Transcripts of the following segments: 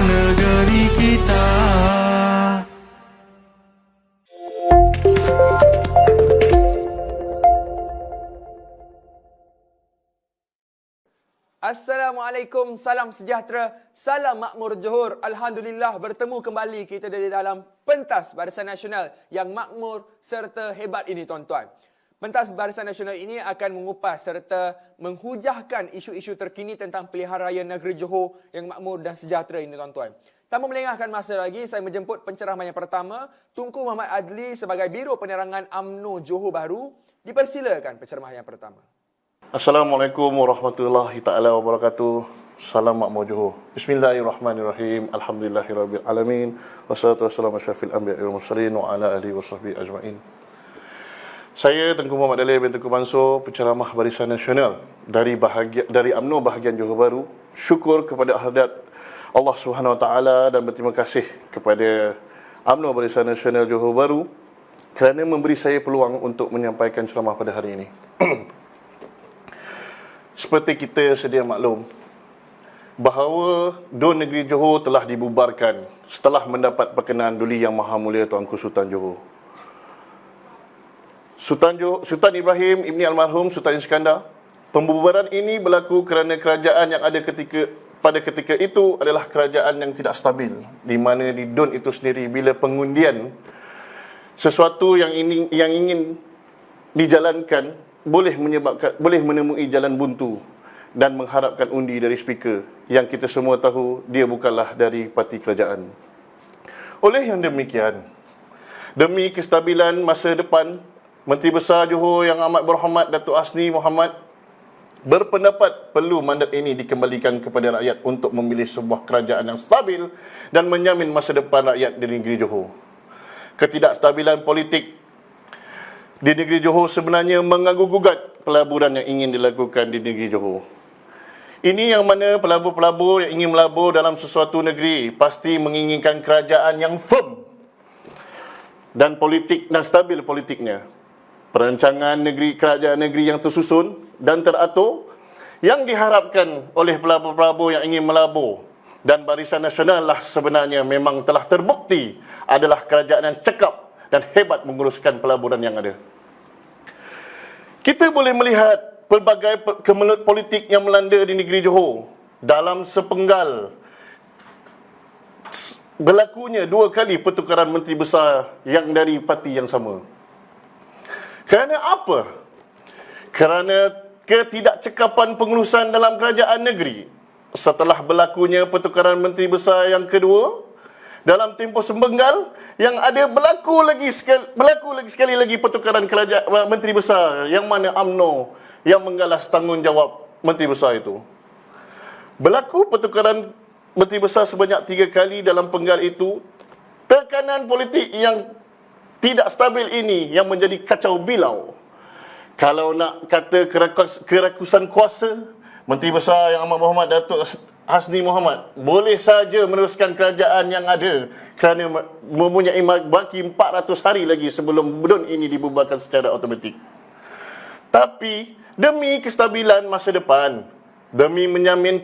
negeri kita. Assalamualaikum, salam sejahtera, salam makmur Johor. Alhamdulillah bertemu kembali kita dari dalam pentas Barisan Nasional yang makmur serta hebat ini tuan-tuan. Pentas Barisan Nasional ini akan mengupas serta menghujahkan isu-isu terkini tentang pilihan raya negeri Johor yang makmur dan sejahtera ini tuan-tuan. Tanpa melengahkan masa lagi, saya menjemput penceramah yang pertama, Tunku Muhammad Adli sebagai Biro Penerangan UMNO Johor Bahru. Dipersilakan penceramah yang pertama. Assalamualaikum warahmatullahi ta'ala wabarakatuh. Salam makmur Johor. Bismillahirrahmanirrahim. Alhamdulillahirabbil alamin. Wassalatu wassalamu ala asyrafil anbiya'i wal mursalin wa ala alihi wasahbihi ajmain. Saya Tengku Muhammad Dalil bin Tengku Mansur, penceramah Barisan Nasional dari UMNO bahagian Johor Bahru. Syukur kepada hadirat Allah Subhanahu wa taala dan berterima kasih kepada UMNO Barisan Nasional Johor Bahru kerana memberi saya peluang untuk menyampaikan ceramah pada hari ini. Seperti kita sedia maklum bahawa DUN Negeri Johor telah dibubarkan setelah mendapat perkenaan Duli Yang Maha Mulia Tuanku Sultan Johor. Sultan Ibrahim Ibni Almarhum Sultan Iskandar. Pembubaran ini berlaku kerana kerajaan yang ada pada ketika itu adalah kerajaan yang tidak stabil, di mana di DUN itu sendiri bila pengundian sesuatu yang ingin dijalankan boleh menemui jalan buntu dan mengharapkan undi dari speaker yang kita semua tahu dia bukanlah dari parti kerajaan. Oleh yang demikian, demi kestabilan masa depan, Menteri Besar Johor Yang Amat Berhormat Datuk Hasni Mohamad berpendapat perlu mandat ini dikembalikan kepada rakyat untuk memilih sebuah kerajaan yang stabil dan menjamin masa depan rakyat di negeri Johor. Ketidakstabilan politik di negeri Johor sebenarnya mengganggu-gugat pelaburan yang ingin dilakukan di negeri Johor. Ini yang mana pelabur-pelabur yang ingin melabur dalam sesuatu negeri pasti menginginkan kerajaan yang firm dan stabil politiknya. Perancangan kerajaan negeri yang tersusun dan teratur yang diharapkan oleh pelabur-pelabur yang ingin melabur dan Barisan Nasional lah sebenarnya memang telah terbukti adalah kerajaan yang cekap dan hebat menguruskan pelaburan yang ada. Kita boleh melihat pelbagai kemelut politik yang melanda di negeri Johor dalam sepenggal berlakunya 2 kali pertukaran menteri besar yang dari parti yang sama. Kerana apa? Kerana ketidakcekapan pengurusan dalam kerajaan negeri. Setelah berlakunya pertukaran menteri besar yang kedua, dalam tempoh sepenggal yang ada berlaku lagi sekali lagi pertukaran menteri besar yang mana UMNO yang menggalas tanggungjawab menteri besar itu. Berlaku pertukaran menteri besar sebanyak 3 kali dalam penggal itu. Tekanan politik yang tidak stabil ini yang menjadi kacau bilau. Kalau nak kata kerakusan kuasa, Menteri Besar Yang Amat Berhormat Datuk Hasni Mohamad boleh saja meneruskan kerajaan yang ada kerana mempunyai baki 400 hari lagi sebelum DUN ini dibubarkan secara automatik. Tapi demi kestabilan masa depan, demi menjamin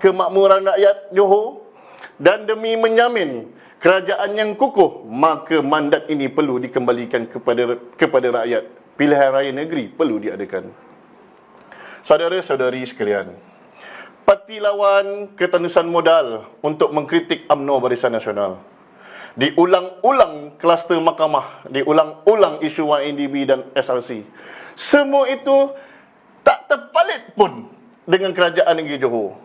kemakmuran rakyat Johor dan demi menjamin kerajaan yang kukuh, maka mandat ini perlu dikembalikan kepada rakyat. Pilihan raya negeri perlu diadakan. Saudara-saudari sekalian, parti lawan ketandusan modal untuk mengkritik UMNO Barisan Nasional. Diulang-ulang kluster mahkamah, diulang-ulang isu YNDB dan SRC. Semua itu tak terpalit pun dengan kerajaan negeri Johor.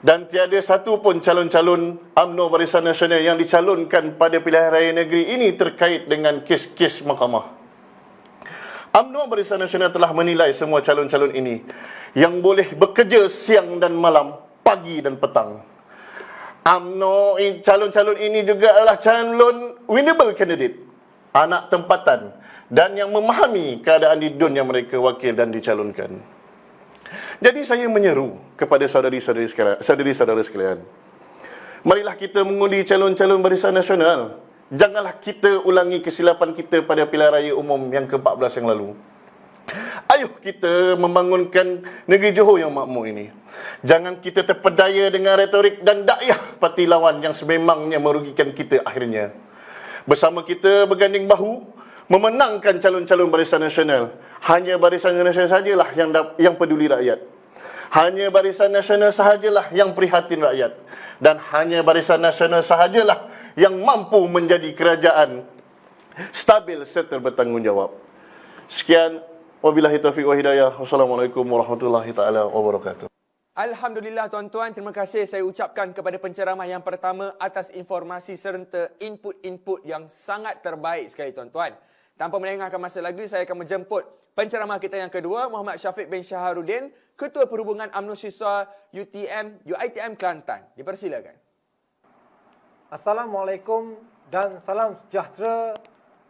Dan tiada satu pun calon-calon UMNO Barisan Nasional yang dicalonkan pada pilihan raya negeri ini terkait dengan kes-kes mahkamah. UMNO Barisan Nasional telah menilai semua calon-calon ini yang boleh bekerja siang dan malam, pagi dan petang. UMNO calon-calon ini juga adalah calon winnable candidate, anak tempatan dan yang memahami keadaan di DUN yang mereka wakil dan dicalonkan. Jadi saya menyeru kepada saudari-saudara sekalian, marilah kita mengundi calon-calon Barisan Nasional. Janganlah kita ulangi kesilapan kita pada pilihan raya umum yang ke-14 yang lalu. Ayuh kita membangunkan negeri Johor yang makmur ini. Jangan kita terpedaya dengan retorik dan dakwah parti lawan yang sememangnya merugikan kita akhirnya. Bersama kita berganding bahu memenangkan calon-calon Barisan Nasional. Hanya Barisan Nasional sajalah yang peduli rakyat. Hanya Barisan Nasional sahajalah yang prihatin rakyat. Dan hanya Barisan Nasional sahajalah yang mampu menjadi kerajaan stabil serta bertanggungjawab. Sekian, wabillahi taufiq wa hidayah. Wassalamualaikum warahmatullahi taala wabarakatuh. Alhamdulillah tuan-tuan, terima kasih saya ucapkan kepada penceramah yang pertama atas informasi serta input-input yang sangat terbaik sekali tuan-tuan. Tanpa melengahkan masa lagi, saya akan menjemput penceramah kita yang kedua, Muhammad Syafiq bin Syaharuddin, Ketua Perhubungan UMNO Siswa UiTM Kelantan. Dipersilakan. Assalamualaikum dan salam sejahtera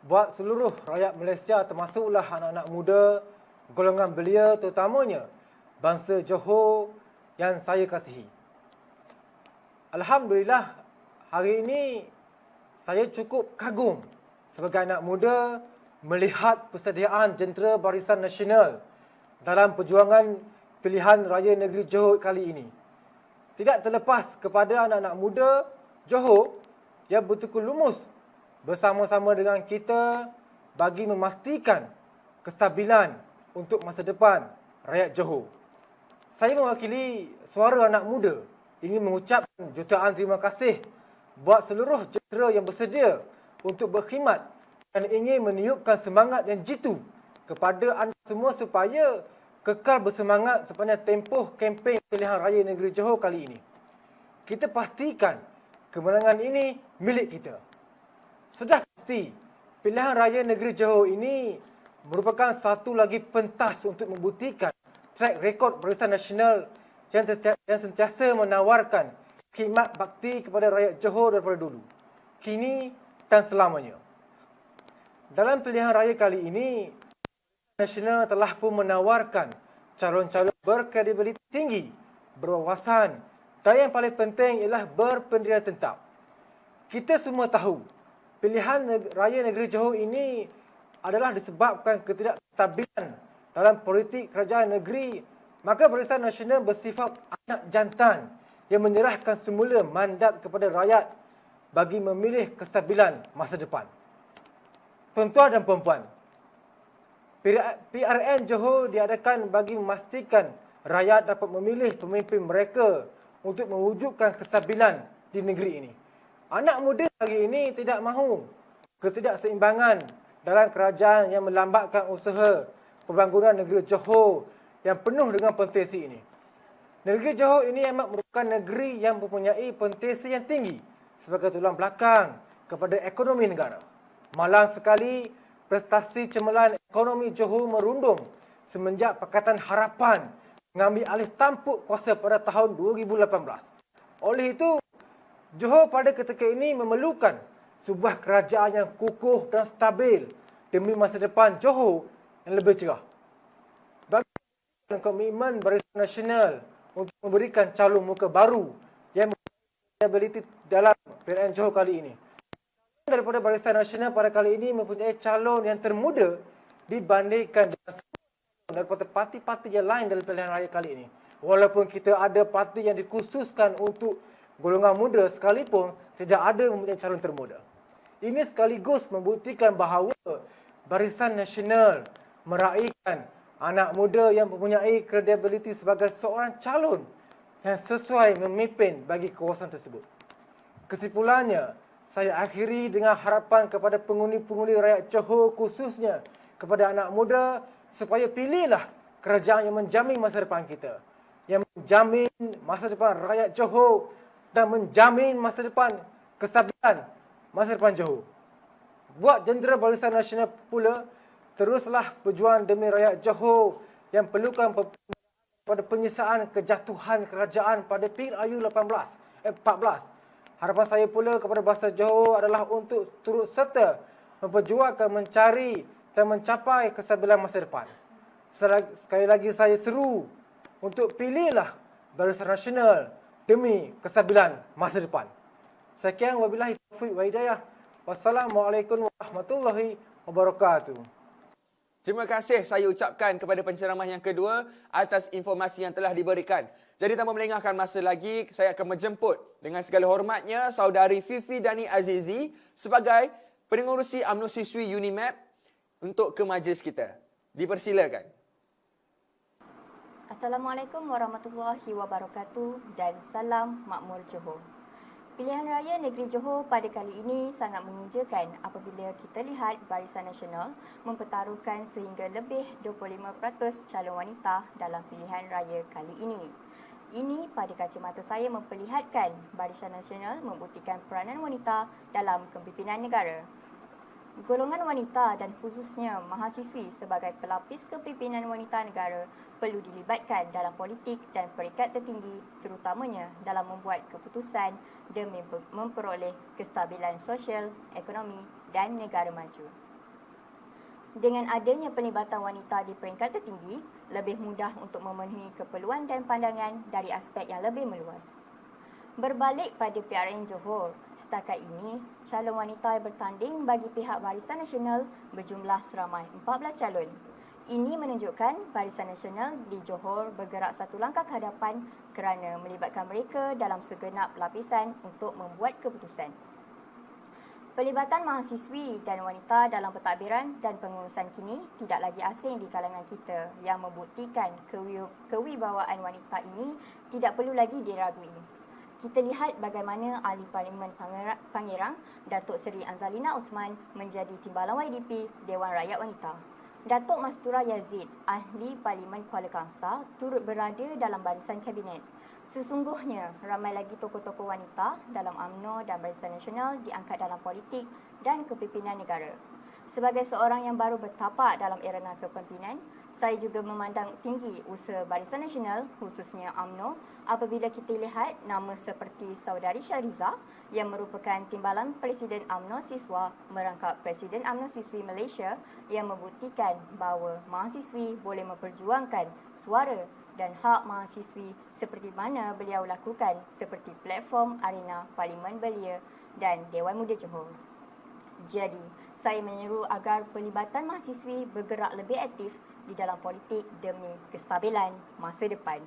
buat seluruh rakyat Malaysia, termasuklah anak-anak muda golongan belia, terutamanya bangsa Johor yang saya kasihi. Alhamdulillah, hari ini saya cukup kagum sebagai anak muda melihat persediaan jentera Barisan Nasional dalam perjuangan pilihan raya negeri Johor kali ini. Tidak terlepas kepada anak-anak muda Johor yang betul-betul lumus bersama-sama dengan kita bagi memastikan kestabilan untuk masa depan rakyat Johor. Saya mewakili suara anak muda ingin mengucapkan jutaan terima kasih buat seluruh jentera yang bersedia untuk berkhidmat dan ingin meniupkan semangat dan jitu kepada anda semua supaya kekal bersemangat sepanjang tempoh kempen pilihan raya negeri Johor kali ini. Kita pastikan kemenangan ini milik kita. Sudah pasti, pilihan raya negeri Johor ini merupakan satu lagi pentas untuk membuktikan track record Barisan Nasional yang sentiasa menawarkan khidmat bakti kepada rakyat Johor daripada dulu, kini dan selamanya. Dalam pilihan raya kali ini, Barisan Nasional telah pun menawarkan calon-calon berkredibiliti tinggi, berwawasan dan yang paling penting ialah berpendirian tetap. Kita semua tahu, pilihan raya negeri Johor ini adalah disebabkan ketidakstabilan dalam politik kerajaan negeri, maka Barisan Nasional bersifat anak jantan yang menyerahkan semula mandat kepada rakyat bagi memilih kestabilan masa depan. Tuan-tuan dan puan-puan, PRN Johor diadakan bagi memastikan rakyat dapat memilih pemimpin mereka untuk mewujudkan kestabilan di negeri ini. Anak muda hari ini tidak mahu ketidakseimbangan dalam kerajaan yang melambatkan usaha pembangunan negeri Johor yang penuh dengan potensi ini. Negeri Johor ini amat merupakan negeri yang mempunyai potensi yang tinggi sebagai tulang belakang kepada ekonomi negara. Malang sekali, prestasi cemerlang ekonomi Johor merundum semenjak Pakatan Harapan mengambil alih tampuk kuasa pada tahun 2018. Oleh itu, Johor pada ketika ini memerlukan sebuah kerajaan yang kukuh dan stabil demi masa depan Johor yang lebih cerah. Bagi komitmen Barisan Nasional untuk memberikan calon muka baru yang memiliki dalam PRN Johor kali ini. Daripada Barisan Nasional pada kali ini mempunyai calon yang termuda dibandingkan dengan daripada parti-parti yang lain dalam pilihan raya kali ini. Walaupun kita ada parti yang dikhususkan untuk golongan muda sekalipun, tidak ada mempunyai calon termuda. Ini sekaligus membuktikan bahawa Barisan Nasional meraihkan anak muda yang mempunyai kredibiliti sebagai seorang calon yang sesuai memimpin bagi kawasan tersebut. Kesimpulannya, saya akhiri dengan harapan kepada pengundi-pengundi rakyat Johor, khususnya kepada anak muda, supaya pilihlah kerajaan yang menjamin masa depan kita, yang menjamin masa depan rakyat Johor dan menjamin masa depan kestabilan masa depan Johor. Buat jentera Barisan Nasional pula, teruslah berjuang demi rakyat Johor yang perlukan pada penyelesaian kejatuhan kerajaan pada PRU 14. Harapan saya pula kepada bangsa Johor adalah untuk turut serta memperjuangkan, mencari dan mencapai kestabilan masa depan. Sekali lagi saya seru untuk pilihlah Barisan Nasional demi kestabilan masa depan. Sekian, wabillahi taufiq wa hidayah. Wassalamualaikum warahmatullahi wabarakatuh. Terima kasih saya ucapkan kepada penceramah yang kedua atas informasi yang telah diberikan. Jadi tanpa melengahkan masa lagi, saya akan menjemput dengan segala hormatnya saudari Fifi Dani Azizi sebagai pengerusi UMNO Siswi UNIMAP untuk ke majlis kita. Dipersilakan. Assalamualaikum warahmatullahi wabarakatuh dan salam makmur Johor. Pilihan Raya Negeri Johor pada kali ini sangat mengujakan apabila kita lihat Barisan Nasional mempertaruhkan sehingga lebih 25% calon wanita dalam pilihan raya kali ini. Ini pada kacamata saya memperlihatkan Barisan Nasional membuktikan peranan wanita dalam kepimpinan negara. Golongan wanita dan khususnya mahasiswi sebagai pelapis kepimpinan wanita negara perlu dilibatkan dalam politik dan peringkat tertinggi terutamanya dalam membuat keputusan demi memperoleh kestabilan sosial, ekonomi dan negara maju. Dengan adanya pelibatan wanita di peringkat tertinggi, lebih mudah untuk memenuhi keperluan dan pandangan dari aspek yang lebih meluas. Berbalik pada PRN Johor, setakat ini, calon wanita yang bertanding bagi pihak Barisan Nasional berjumlah seramai 14 calon. Ini menunjukkan Barisan Nasional di Johor bergerak satu langkah ke hadapan kerana melibatkan mereka dalam segenap lapisan untuk membuat keputusan. Pelibatan mahasiswi dan wanita dalam pentadbiran dan pengurusan kini tidak lagi asing di kalangan kita yang membuktikan kewibawaan wanita ini tidak perlu lagi diragui. Kita lihat bagaimana Ahli Parlimen Pangerang, Datuk Seri Anzalina Osman menjadi timbalan YDP Dewan Rakyat Wanita. Datuk Mastura Yazid, Ahli Parlimen Kuala Kangsar, turut berada dalam barisan kabinet. Sesungguhnya, ramai lagi tokoh-tokoh wanita dalam UMNO dan Barisan Nasional diangkat dalam politik dan kepimpinan negara. Sebagai seorang yang baru bertapak dalam arena kepimpinan, saya juga memandang tinggi usaha Barisan Nasional, khususnya UMNO, apabila kita lihat nama seperti Saudari Syariza yang merupakan timbalan Presiden UMNO Siswa merangkap Presiden UMNO Siswi Malaysia yang membuktikan bahawa mahasiswi boleh memperjuangkan suara dan hak mahasiswi seperti mana beliau lakukan seperti platform arena Parlimen Belia dan Dewan Muda Johor. Jadi, saya menyeru agar pelibatan mahasiswi bergerak lebih aktif di dalam politik demi kestabilan masa depan.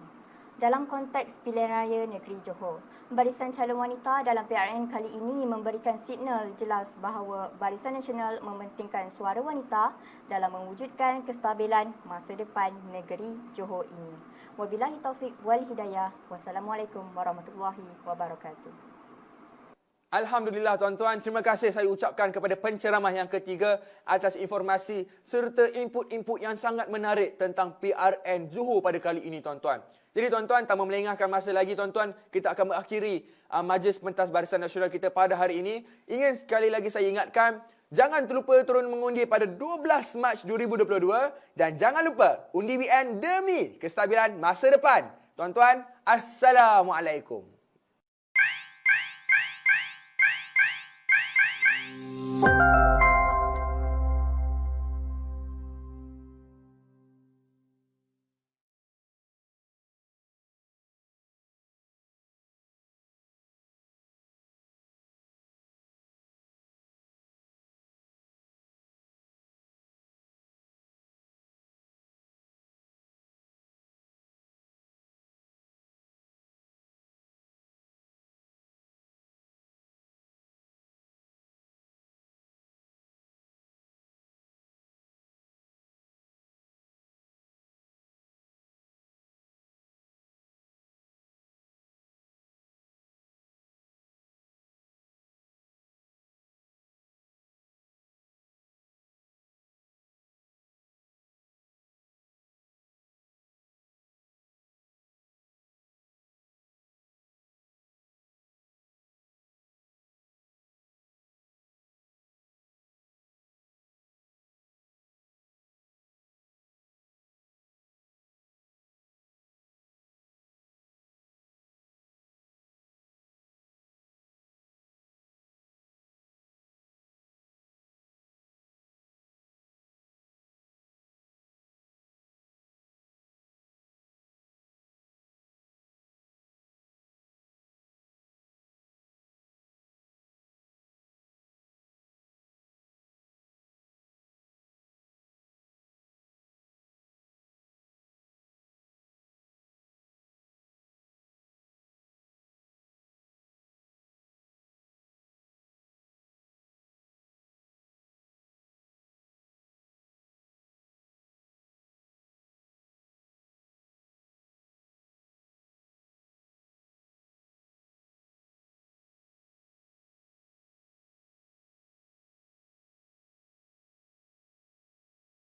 Dalam konteks pilihan raya negeri Johor, Barisan Calon Wanita dalam PRN kali ini memberikan signal jelas bahawa Barisan Nasional mementingkan suara wanita dalam mewujudkan kestabilan masa depan negeri Johor ini. Wabillahi taufiq wal hidayah. Wassalamualaikum warahmatullahi wabarakatuh. Alhamdulillah tuan-tuan, terima kasih saya ucapkan kepada penceramah yang ketiga atas informasi serta input-input yang sangat menarik tentang PRN Johor pada kali ini tuan-tuan. Jadi tuan-tuan, tanpa melengahkan masa lagi tuan-tuan, kita akan mengakhiri Majlis Pentas Barisan Nasional kita pada hari ini. Ingin sekali lagi saya ingatkan, jangan terlupa turun mengundi pada 12 Mac 2022 dan jangan lupa undi BN demi kestabilan masa depan. Tuan-tuan, Assalamualaikum.